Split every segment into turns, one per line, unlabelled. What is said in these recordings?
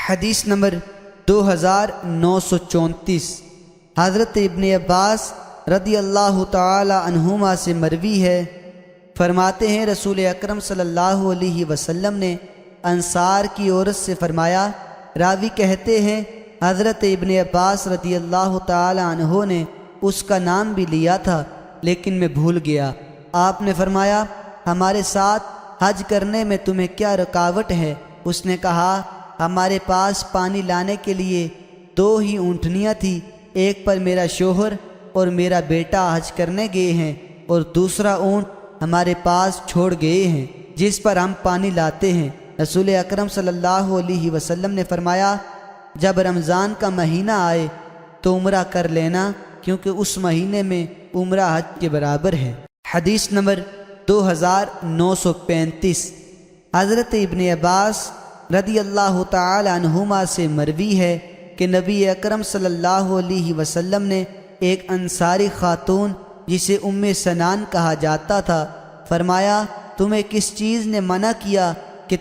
حدیث نمبر 2934 حضرت ابن عباس رضی اللہ تعالی عنہما سے مروی ہے، فرماتے ہیں رسول اکرم صلی اللہ علیہ وسلم نے انصار کی عورت سے فرمایا، راوی کہتے ہیں حضرت ابن عباس رضی اللہ تعالی عنہ نے اس کا نام بھی لیا تھا لیکن میں بھول گیا۔ آپ نے فرمایا، ہمارے ساتھ حج کرنے میں تمہیں کیا رکاوٹ ہے؟ اس نے کہا، ہمارے پاس پانی لانے کے لیے 2 ہی اونٹنیاں تھیں، ایک پر میرا شوہر اور میرا بیٹا حج کرنے گئے ہیں اور دوسرا اونٹ ہمارے پاس چھوڑ گئے ہیں جس پر ہم پانی لاتے ہیں۔ رسول اکرم صلی اللہ علیہ وسلم نے فرمایا، جب رمضان کا مہینہ آئے تو عمرہ کر لینا، کیونکہ اس مہینے میں عمرہ حج کے برابر ہے۔ حدیث نمبر 2935 حضرت ابن عباس رضی اللہ تعالی عنہما سے مروی ہے کہ نبی اکرم صلی اللہ علیہ وسلم نے ایک انصاری خاتون جسے ام سنان کہا جاتا تھا فرمایا، تمہیں کس چیز نے منع کیا کہ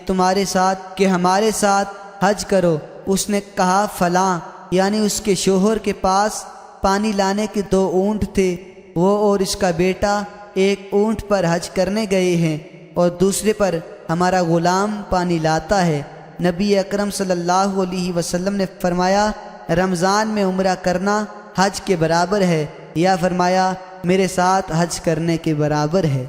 ہمارے ساتھ حج کرو؟ اس نے کہا، فلاں، یعنی اس کے شوہر کے پاس پانی لانے کے 2 اونٹ تھے، وہ اور اس کا بیٹا ایک اونٹ پر حج کرنے گئے ہیں اور دوسرے پر ہمارا غلام پانی لاتا ہے۔ نبی اکرم صلی اللہ علیہ وسلم نے فرمایا، رمضان میں عمرہ کرنا حج کے برابر ہے، یا فرمایا میرے ساتھ حج کرنے کے برابر ہے۔